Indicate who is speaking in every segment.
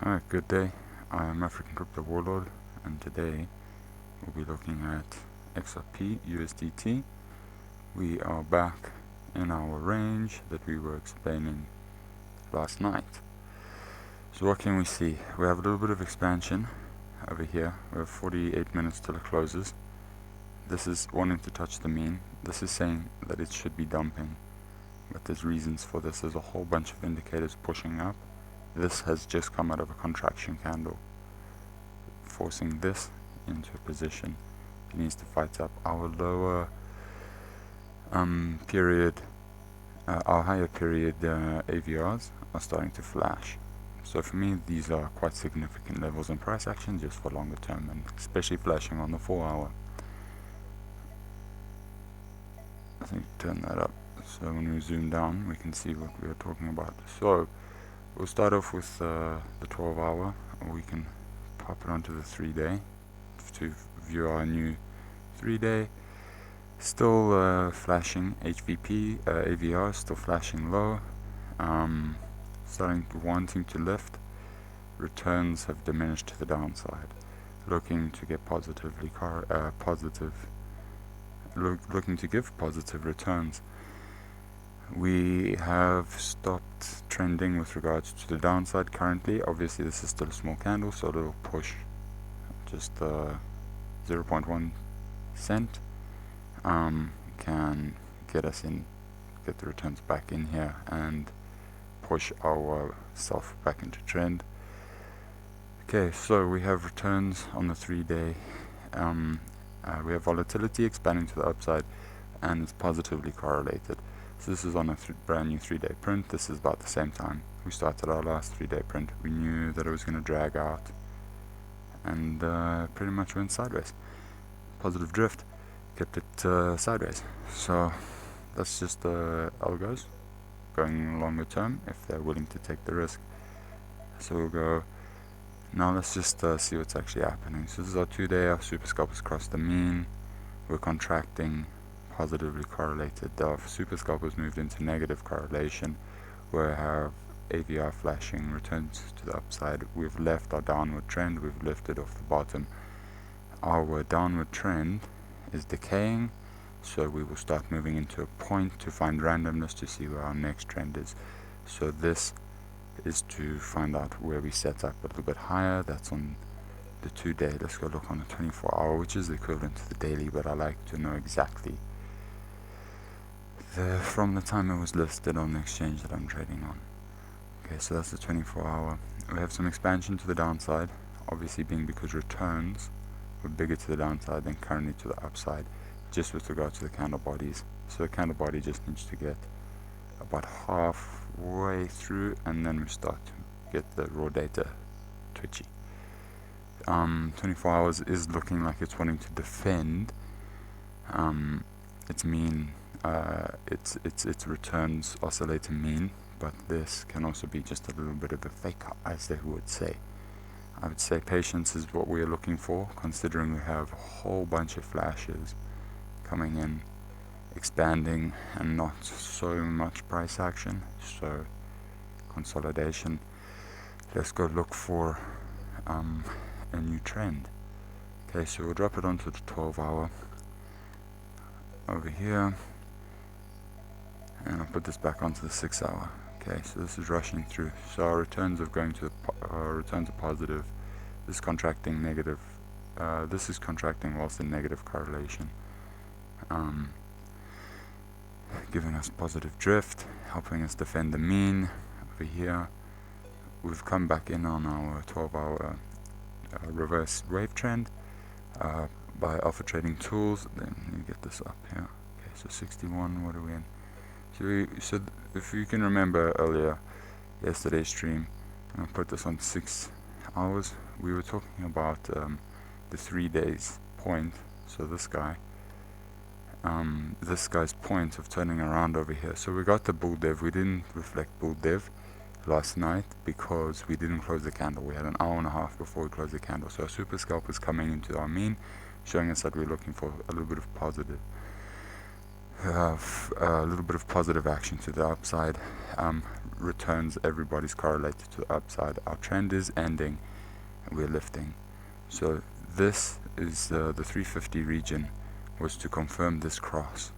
Speaker 1: Alright, good day. I am African Crypto Warlord, and today we'll be looking at XRP USDT. We are back in our range that we were explaining last night. So what can we see? We have a little bit of expansion over here. We have 48 minutes till it closes. This is wanting to touch the mean. This is saying that it should be dumping, but there's reasons for this. There's a whole bunch of indicators pushing up. This has just come out of a contraction candle, forcing this into a position. It needs to fight up. Our lower period, our higher period AVRs are starting to flash. So for me, these are quite significant levels in price action just for longer term, and especially flashing on the 4 hour. I think turn that up so when we zoom down we can see what we are talking about. So we'll start off with the 12 hour, or we can pop it onto the 3-day to view our new 3-day. Still flashing HVP, AVR still flashing low, wanting to lift. Returns have diminished to the downside, looking to get looking to give positive returns. We have stopped trending with regards to the downside currently. Obviously this is still a small candle, so it'll push just 0.1 cent can get us in, get the returns back in here and push ourself back into trend. Okay, so we have returns on the 3-day. We have volatility expanding to the upside, and it's positively correlated. So this is on a brand new 3-day print. This is about the same time we started our last 3-day print. We knew that it was going to drag out, and pretty much went sideways. Positive drift kept it sideways. So that's just the algos going longer term if they're willing to take the risk. So we'll go. Now let's just see what's actually happening. So this is our 2-day. Our super scalpers crossed the mean. We're contracting, positively correlated. Our super scalpers moved into negative correlation, where we have AVR flashing, returns to the upside. We've left our downward trend. We've lifted off the bottom. Our downward trend is decaying, so we will start moving into a point to find randomness to see where our next trend is. So this is to find out where we set up a little bit higher. That's on the 2-day. Let's go look on the 24 hour, which is the equivalent to the daily, but I like to know exactly from the time it was listed on the exchange that I'm trading on. Okay, so that's the 24 hour. We have some expansion to the downside, obviously being because returns were bigger to the downside than currently to the upside, just with regard to the candle bodies. So the candle body just needs to get about halfway through, and then we start to get the raw data twitchy. 24 hours is looking like it's wanting to defend its mean, its returns oscillate to mean, but this can also be just a little bit of a fake up, as they would say. I would say patience is what we are looking for, considering we have a whole bunch of flashes coming in, expanding, and not so much price action. So consolidation. Let's go look for a new trend. Okay, so we'll drop it onto the 12 hour over here, and I'll put this back onto the 6 hour. Okay, so this is rushing through. So our returns are going to our returns are positive. This is contracting negative. This is contracting whilst in negative correlation, giving us positive drift, helping us defend the mean. Over here, we've come back in on our 12 hour reverse wave trend by alpha trading tools. Then you get this up here. Okay, so 61. What are we in? So if you can remember earlier, yesterday's stream, I'll put this on 6 hours. We were talking about the 3 days point. So this guy's point of turning around over here. So we got the bull div. We didn't reflect bull div last night because we didn't close the candle. We had an hour and a half before we closed the candle. So our super scalp is coming into our mean, showing us that we're looking for a little bit of positive. We have a little bit of positive action to the upside. Returns, everybody's correlated to the upside. Our trend is ending and we're lifting. So this is the 350 region was to confirm this cross.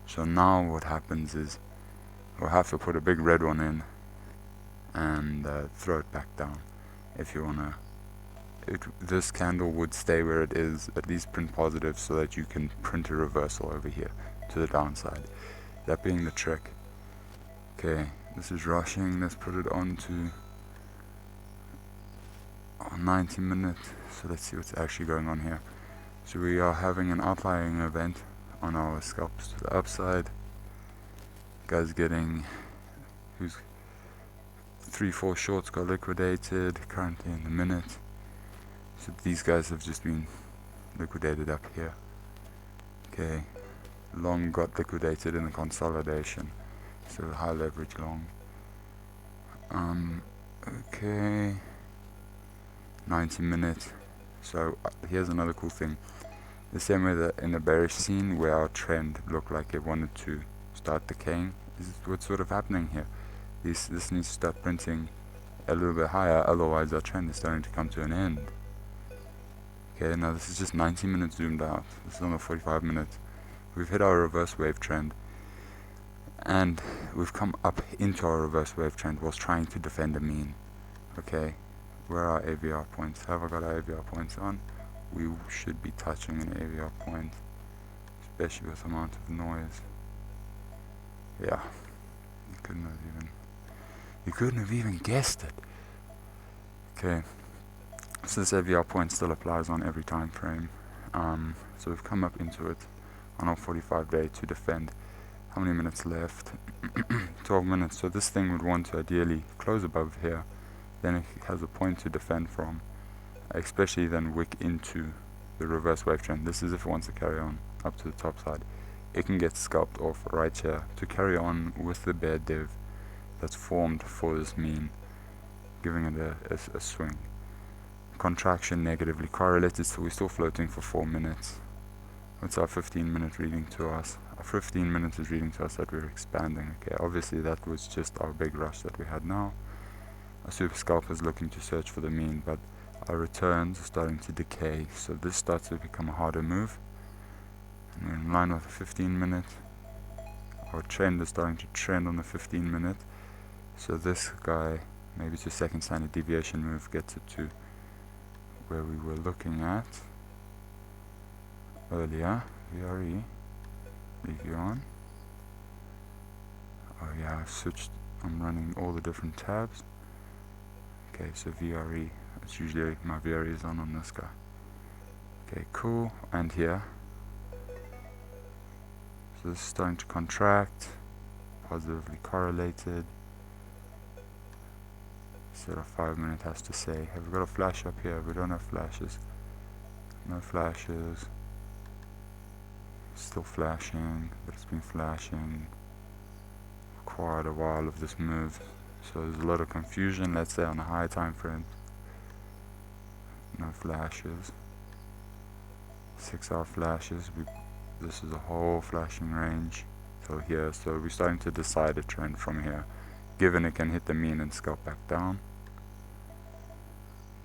Speaker 1: So now what happens is we'll have to put a big red one in and throw it back down. If you wanna, this candle would stay where it is, at least print positive, so that you can print a reversal over here to the downside. That being the trick. Okay, this is rushing. Let's put it on to 90 minutes. So let's see what's actually going on here. So we are having an outlying event on our scalps to the upside. Guys getting, who's 3-4 shorts got liquidated currently in the minute. So these guys have just been liquidated up here. Okay, long got liquidated in the consolidation. So high leverage long. Okay, 90 minutes. So here's another cool thing. The same way that in the bearish scene where our trend looked like it wanted to start decaying, is what's sort of happening here. This needs to start printing a little bit higher, otherwise our trend is starting to come to an end. Okay, now this is just 90 minutes zoomed out. This is on the 45 minutes. We've hit our reverse wave trend, and we've come up into our reverse wave trend whilst trying to defend a mean. Okay, where are our AVR points? Have I got our AVR points on? We should be touching an AVR point, especially with the amount of noise. Yeah, you couldn't have even guessed it. Okay, so this AVR point still applies on every time frame. So we've come up into it on our 45 day to defend. How many minutes left? 12 minutes. So this thing would want to ideally close above here, then it has a point to defend from, especially then wick into the reverse wave trend. This is if it wants to carry on up to the top side. It can get scalped off right here to carry on with the bear div that's formed for this mean, giving it a swing. Contraction negatively correlated, so we're still floating for 4 minutes. What's our 15-minute reading to us? Our 15 minutes is reading to us that we're expanding. Okay, obviously that was just our big rush that we had now. Our super scalper is looking to search for the mean, but our returns are starting to decay, so this starts to become a harder move. And we're in line with the 15 minute. Our trend is starting to trend on the 15 minute. So this guy, maybe it's a second standard deviation move, gets it to where we were looking at earlier. VRE, leave you on. Oh yeah, I've switched, I'm running all the different tabs. Okay, so VRE, it's usually my VRE is on this guy. Okay, cool, and here. So this is starting to contract, positively correlated. So the 5 minute has to say, have we got a flash up here? We don't have flashes. No flashes. Still flashing, but it's been flashing for quite a while of this move. So there's a lot of confusion, let's say on the high time frame. No flashes. 6 hour flashes. This is a whole flashing range till here. So we're starting to decide a trend from here, given it can hit the mean and scalp back down.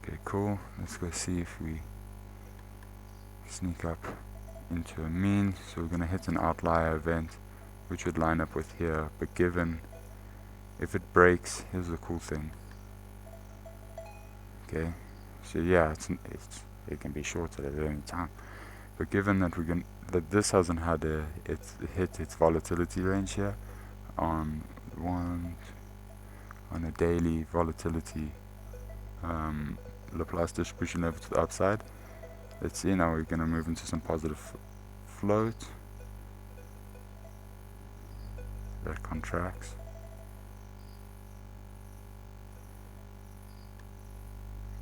Speaker 1: Okay, cool. Let's go see if we sneak up into a mean. So we're going to hit an outlier event, which would line up with here. But given, if it breaks, here's the cool thing. Okay, so yeah, it can be shorted at any time. But given that that this hasn't had hit its volatility range here on a daily volatility Laplace distribution level to the upside. Let's see, now we're going to move into some positive float that contracts.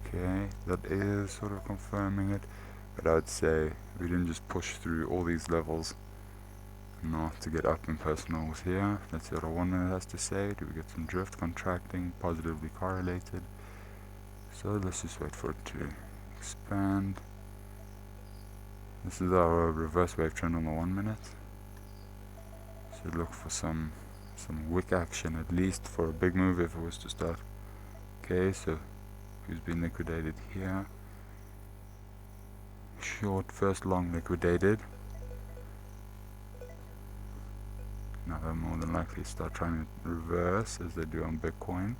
Speaker 1: Okay, that is sort of confirming it, but I'd say we didn't just push through all these levels not to get up in personals here. Let's see what our 1 minute has to say. Do we get some drift contracting, positively correlated? So let's just wait for it to expand. This is our reverse wave trend on the 1 minute. Should look for some wick action at least for a big move if it was to start. Okay, so who's been liquidated here? Short first, long liquidated. Now they're more than likely start trying to reverse as they do on Bitcoin.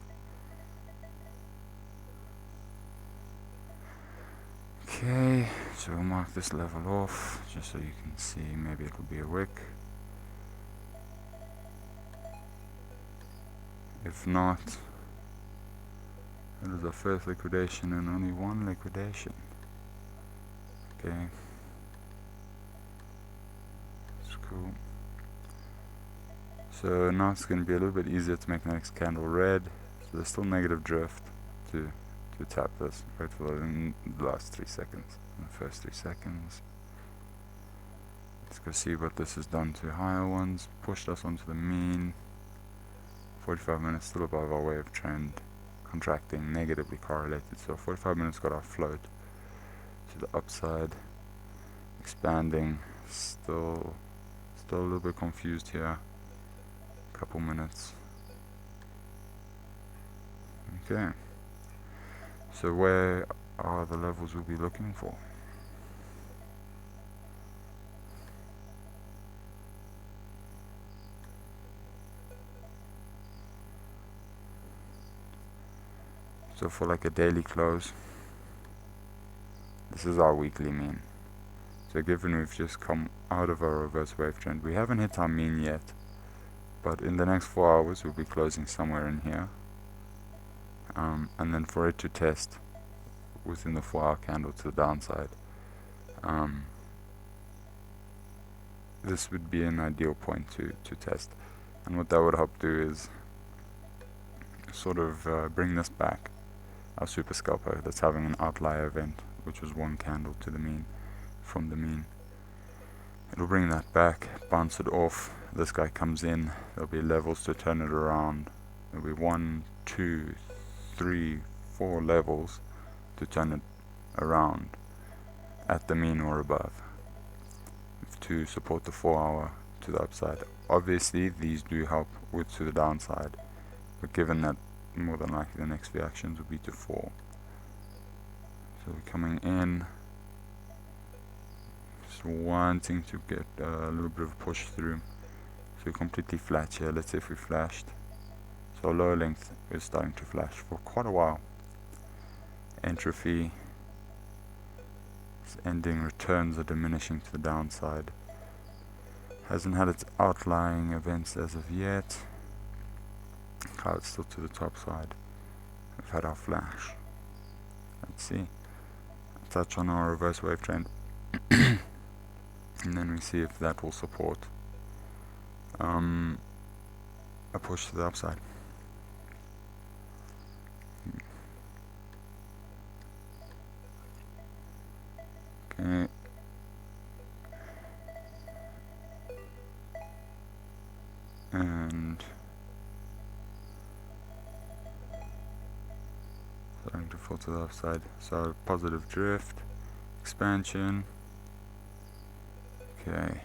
Speaker 1: Okay, so we'll mark this level off just so you can see. Maybe it'll be a wick. If not, it is our first liquidation and only one liquidation. Okay, that's cool. So now it's going to be a little bit easier to make the next candle red. So there's still negative drift to tap this. Wait for it in the last 3 seconds. In the first 3 seconds. Let's go see what this has done to higher ones. Pushed us onto the mean. 45 minutes still above our wave trend. Contracting, negatively correlated. So 45 minutes got our float to the upside. Expanding. Still a little bit confused here. Couple minutes. Okay. So where are the levels we'll be looking for? So for like a daily close, this is our weekly mean. So given we've just come out of our reverse wave trend, we haven't hit our mean yet, but in the next 4 hours we'll be closing somewhere in here. And then for it to test within the 4-hour candle to the downside, this would be an ideal point to test. And what that would help do is sort of bring this back, our super scalper that's having an outlier event, which was 1 candle to the mean, from the mean. It'll bring that back, bounce it off, this guy comes in, there'll be levels to turn it around. There'll be 1, 2, 3, 4 levels to turn it around at the mean or above to support the 4-hour to the upside. Obviously these do help with to the downside, but given that more than likely the next few actions will be to fall. So we're coming in, just wanting to get a little bit of a push through. So we're completely flat here. Let's say if we flashed, so lower length is starting to flash for quite a while. Entropy is ending, returns are diminishing to the downside. Hasn't had its outlying events as of yet. Cloud's still to the top side. We've had our flash. Let's see. Touch on our reverse wave trend. And then we see if that will support a push to the upside. Okay. And starting to fall to the upside. So positive drift, expansion. Okay.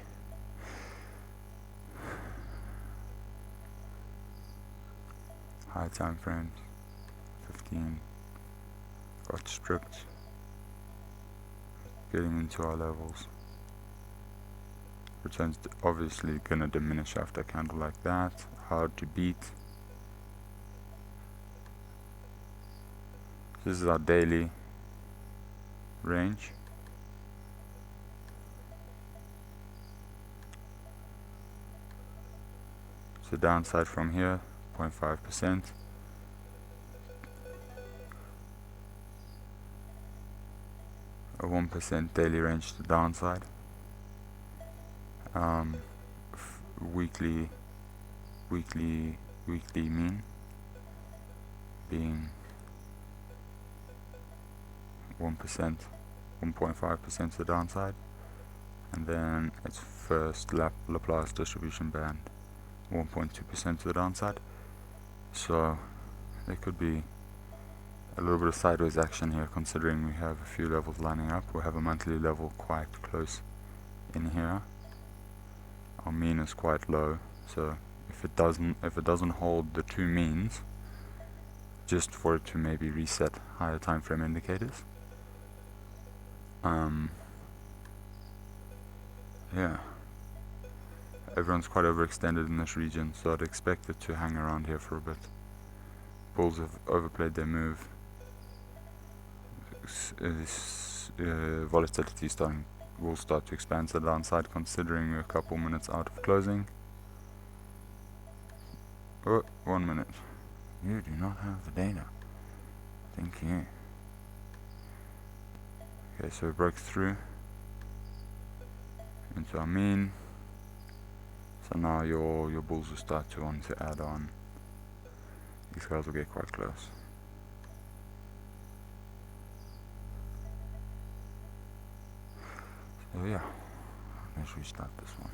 Speaker 1: High time frames, 15. Got stripped. Getting into our levels. Returns obviously gonna diminish after a candle like that. Hard to beat. This is our daily range. So downside from here, 0.5%. A 1% daily range to downside. Weekly mean being 1%, 1.5% to the downside, and then its first Laplace distribution band, 1.2% to the downside. So there could be a little bit of sideways action here, considering we have a few levels lining up. We have a monthly level quite close in here. Our mean is quite low, So if it doesn't hold the two means, just for it to maybe reset higher time frame indicators. Yeah, everyone's quite overextended in this region, so I'd expect it to hang around here for a bit. Bulls have overplayed their move. Volatility will start to expand to the downside, considering we're a couple minutes out of closing. Oh, 1 minute. You do not have the data. Thank you. Okay, so we broke through into our mean. So now your bulls will start to want to add on. These guys will get quite close. So yeah, let's restart this one.